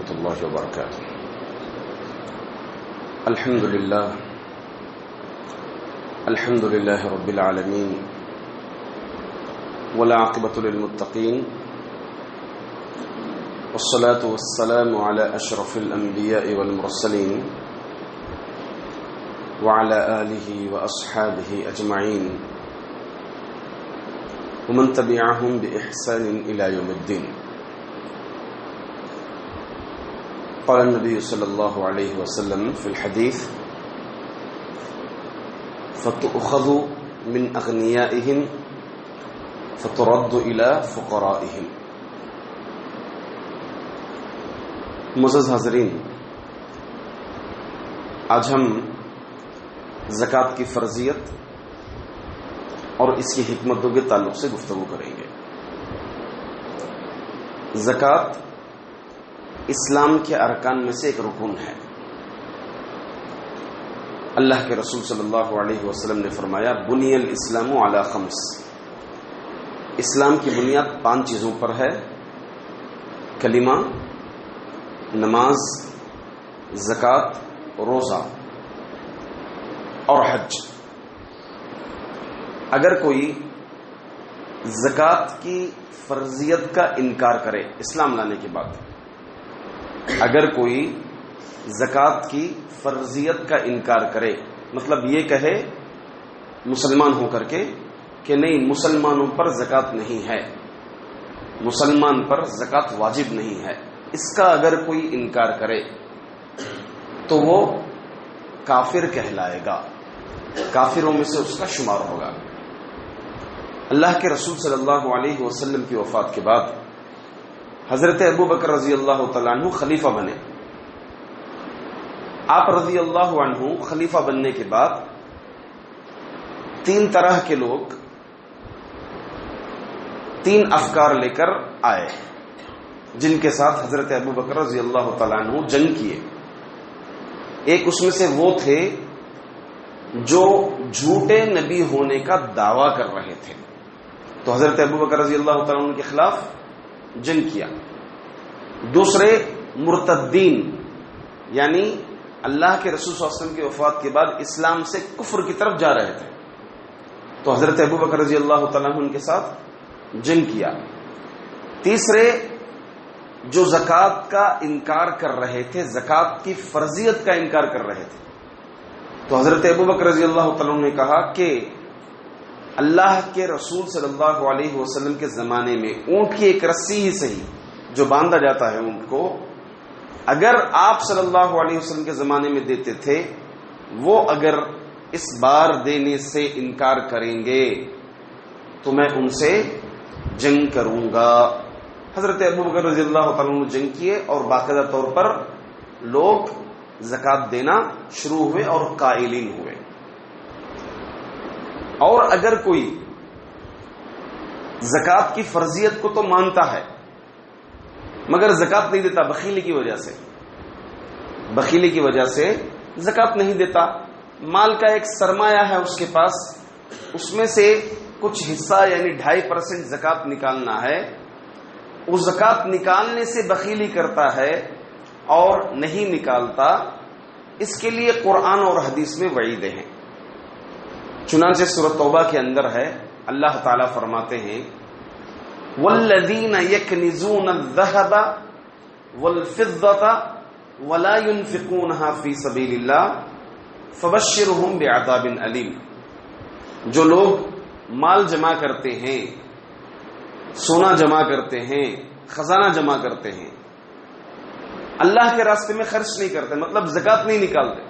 ورحمة الله وبركاته. الحمد لله رب العالمين والعاقبة للمتقين والصلاة والسلام على أشرف الأنبياء والمرسلين وعلى آله وأصحابه أجمعين ومن تبعهم بإحسان إلى يوم الدين. قال النبي صلى الله عليه وسلم في الحديث: فتؤخذ من أغنيائهم فترد إلى فقرائهم. معزز حاضرین، آج ہم زکوٰۃ کی فرضیت اور اس کی حکمتوں کے تعلق سے گفتگو کریں گے. زکوٰۃ اسلام کے ارکان میں سے ایک رکن ہے. اللہ کے رسول صلی اللہ علیہ وسلم نے فرمایا: بنی الاسلام علی خمس. اسلام کی بنیاد 5 چیزوں پر ہے: کلمہ، نماز، زکوٰۃ، روزہ اور حج. اگر کوئی زکوٰۃ کی فرضیت کا انکار کرے اسلام لانے کے بعد، اگر کوئی زکوٰۃ کی فرضیت کا انکار کرے، مطلب یہ کہے مسلمان ہو کر کے کہ نہیں، مسلمانوں پر زکوٰۃ نہیں ہے، مسلمان پر زکوٰۃ واجب نہیں ہے، اس کا اگر کوئی انکار کرے تو وہ کافر کہلائے گا، کافروں میں سے اس کا شمار ہوگا. اللہ کے رسول صلی اللہ علیہ وسلم کی وفات کے بعد حضرت ابو بکر رضی اللہ تعالیٰ عنہ خلیفہ بنے. آپ رضی اللہ عنہ خلیفہ بننے کے بعد 3 طرح کے لوگ 3 افکار لے کر آئے جن کے ساتھ حضرت ابو بکر رضی اللہ تعالیٰ عنہ جنگ کیے. ایک اس میں سے وہ تھے جو جھوٹے نبی ہونے کا دعویٰ کر رہے تھے، تو حضرت ابو بکر رضی اللہ تعالیٰ عنہ کے خلاف جنگ کیا. دوسرے مرتدین، یعنی اللہ کے رسول صلی اللہ علیہ وسلم کی وفات کے بعد اسلام سے کفر کی طرف جا رہے تھے، تو حضرت ابو بکر رضی اللہ تعالیٰ عنہ ان کے ساتھ جنگ کیا. تیسرے جو زکوٰۃ کا انکار کر رہے تھے، زکوٰۃ کی فرضیت کا انکار کر رہے تھے، تو حضرت ابو بکر رضی اللہ تعالیٰ عنہ نے کہا کہ اللہ کے رسول صلی اللہ علیہ وسلم کے زمانے میں اونٹ کی ایک رسی ہی صحیح جو باندھا جاتا ہے اونٹ کو، اگر آپ صلی اللہ علیہ وسلم کے زمانے میں دیتے تھے، وہ اگر اس بار دینے سے انکار کریں گے تو میں ان سے جنگ کروں گا. حضرت ابو بکر رضی اللہ تعالیٰ عنہ جنگ کیے اور باقاعدہ طور پر لوگ زکوٰۃ دینا شروع ہوئے اور قائلین ہوئے. اور اگر کوئی زکوٰۃ کی فرضیت کو تو مانتا ہے مگر زکوٰۃ نہیں دیتا، بخیلی کی وجہ سے زکوٰۃ نہیں دیتا، مال کا ایک سرمایہ ہے اس کے پاس، اس میں سے کچھ حصہ یعنی 2.5% زکوٰۃ نکالنا ہے، وہ زکوٰۃ نکالنے سے بخیلی کرتا ہے اور نہیں نکالتا، اس کے لیے قرآن اور حدیث میں وعیدیں ہیں. چنانچہ سورۃ توبہ کے اندر ہے، اللہ تعالیٰ فرماتے ہیں: وَالَّذِينَ يَكْنِزُونَ الذَّهَبَ وَالْفِضَّةَ وَلَا يُنْفِقُونَهَا فِي سَبِيلِ اللَّهِ فَبَشِّرْهُمْ بِعَذَابٍ أَلِيمٍ. جو لوگ مال جمع کرتے ہیں، سونا جمع کرتے ہیں، خزانہ جمع کرتے ہیں، اللہ کے راستے میں خرچ نہیں کرتے، مطلب زکوٰۃ نہیں نکالتے،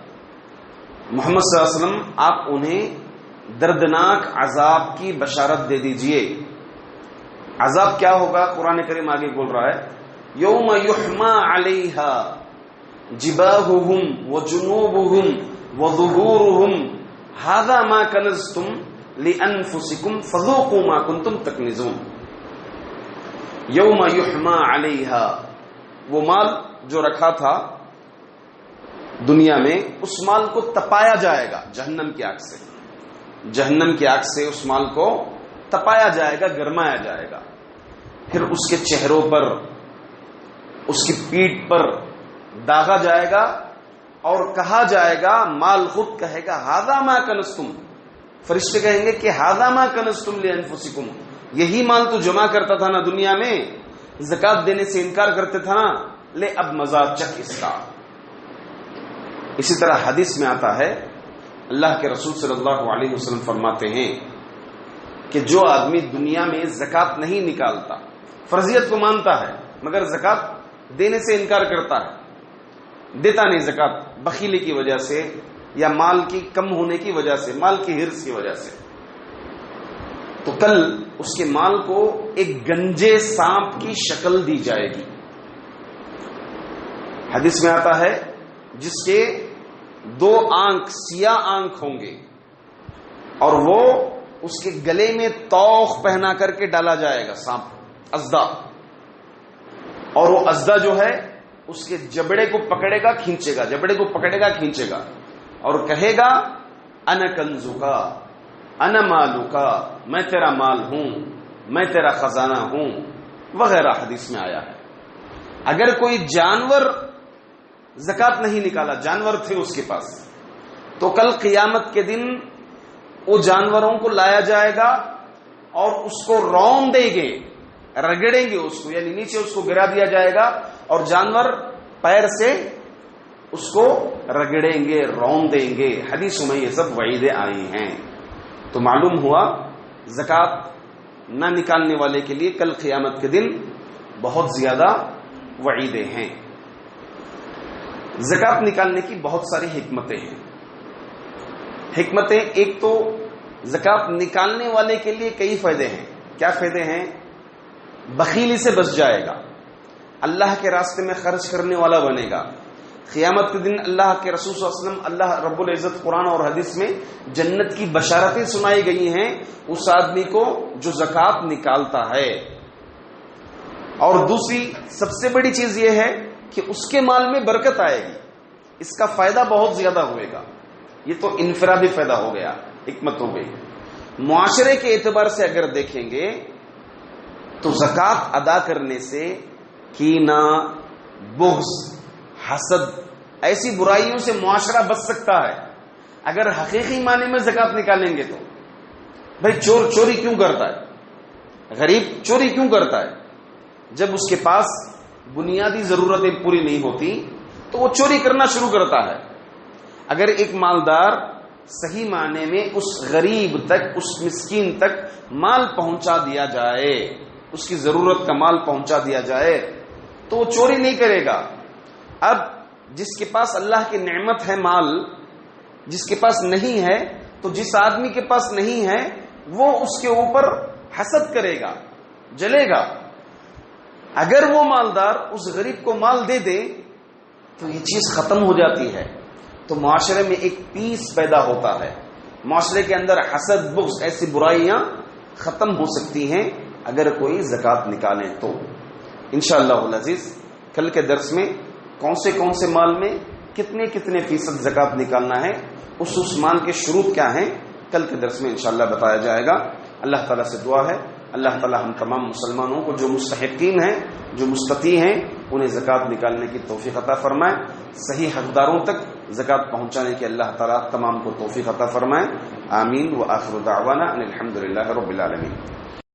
محمد صلی اللہ علیہ وسلم آپ انہیں دردناک عذاب کی بشارت دے دیجئے. عذاب کیا ہوگا؟ قرآن کریم آگے بول رہا ہے: یوم یحما علیہا جباہہم وجنوبہم وظہورہم ھذا ما کنزتم لانفسکم فذوقوا ما کنتم تکنزون. یوم یحما علیہا، وہ مال جو رکھا تھا دنیا میں، اس مال کو تپایا جائے گا جہنم کی آگ سے، جہنم کی آگ سے اس مال کو تپایا جائے گا، گرمایا جائے گا. پھر اس کے چہروں پر اس کی پیٹھ پر داغا جائے گا اور کہا جائے گا، مال خود کہے گا ھذا ما کنزتم، فرشتے کہیں گے کہ ھذا ما کنزتم لانفسکم، یہی مال تو جمع کرتا تھا نا دنیا میں، زکات دینے سے انکار کرتے تھا نا، لے اب مزہ چکھ اس کا۔ اسی طرح حدیث میں آتا ہے، اللہ کے رسول صلی اللہ علیہ وسلم فرماتے ہیں کہ جو آدمی دنیا میں زکات نہیں نکالتا، فرضیت کو مانتا ہے مگر زکات دینے سے انکار کرتا ہے، دیتا نہیں زکات بخیلی کی وجہ سے یا مال کی کم ہونے کی وجہ سے، مال کی ہرس کی وجہ سے، تو کل اس کے مال کو ایک گنجے سانپ کی شکل دی جائے گی۔ حدیث میں آتا ہے جس کے 2 آنکھ سیاہ آنکھ ہوں گے اور وہ اس کے گلے میں توخ پہنا کر کے ڈالا جائے گا، سانپ ازدا، اور وہ ازدا جو ہے اس کے جبڑے کو پکڑے گا کھینچے گا، جبڑے کو پکڑے گا کھینچے گا اور کہے گا انا کنزکا انا مالکا، میں تیرا مال ہوں، میں تیرا خزانہ ہوں، وغیرہ حدیث میں آیا ہے۔ اگر کوئی جانور زکات نہیں نکالا، جانور تھے اس کے پاس، تو کل قیامت کے دن وہ جانوروں کو لایا جائے گا اور اس کو رون دیں گے، رگڑیں گے اس کو، یعنی نیچے اس کو گرا دیا جائے گا اور جانور پیر سے اس کو رگڑیں گے، رون دیں گے۔ حدیثوں میں یہ سب وعیدیں آئی ہیں۔ تو معلوم ہوا زکات نہ نکالنے والے کے لیے کل قیامت کے دن بہت زیادہ وعیدیں ہیں۔ زکات نکالنے کی بہت ساری حکمتیں ہیں۔ حکمتیں، ایک تو زکات نکالنے والے کے لیے کئی فائدے ہیں۔ کیا فائدے ہیں؟ بخیلی سے بچ جائے گا، اللہ کے راستے میں خرچ کرنے والا بنے گا۔ قیامت کے دن اللہ کے رسول صلی اللہ علیہ وسلم، اللہ رب العزت قرآن اور حدیث میں جنت کی بشارتیں سنائی گئی ہیں اس آدمی کو جو زکات نکالتا ہے۔ اور دوسری سب سے بڑی چیز یہ ہے کہ اس کے مال میں برکت آئے گی، اس کا فائدہ بہت زیادہ ہوئے گا۔ یہ تو انفرادی فائدہ ہو گیا، حکمت ہو گئی۔ معاشرے کے اعتبار سے اگر دیکھیں گے تو زکات ادا کرنے سے کینہ، بغض، حسد، ایسی برائیوں سے معاشرہ بچ سکتا ہے۔ اگر حقیقی معنی میں زکات نکالیں گے تو بھائی چور چوری کیوں کرتا ہے؟ غریب چوری کیوں کرتا ہے؟ جب اس کے پاس بنیادی ضرورتیں پوری نہیں ہوتی تو وہ چوری کرنا شروع کرتا ہے۔ اگر ایک مالدار صحیح معنی میں اس غریب تک، اس مسکین تک مال پہنچا دیا جائے، اس کی ضرورت کا مال پہنچا دیا جائے تو وہ چوری نہیں کرے گا۔ اب جس کے پاس اللہ کی نعمت ہے مال، جس کے پاس نہیں ہے، تو جس آدمی کے پاس نہیں ہے وہ اس کے اوپر حسد کرے گا، جلے گا۔ اگر وہ مالدار اس غریب کو مال دے دے تو یہ چیز ختم ہو جاتی ہے، تو معاشرے میں ایک پیس پیدا ہوتا ہے، معاشرے کے اندر حسد، بغض، ایسی برائیاں ختم ہو سکتی ہیں اگر کوئی زکات نکالے تو۔ انشاءاللہ العزیز کل کے درس میں کون سے مال میں کتنے فیصد زکات نکالنا ہے، اس مال کے شروط کیا ہیں، کل کے درس میں انشاءاللہ بتایا جائے گا۔ اللہ تعالیٰ سے دعا ہے اللہ تعالیٰ ہم تمام مسلمانوں کو جو مستحقین ہیں، جو مستطیع ہیں، انہیں زکات نکالنے کی توفیق عطا فرمائے، صحیح حقداروں تک زکات پہنچانے کی اللہ تعالیٰ تمام کو توفیق عطا فرمائے۔ آمین۔ وآخر دعوانا ان الحمد للہ رب العالمین۔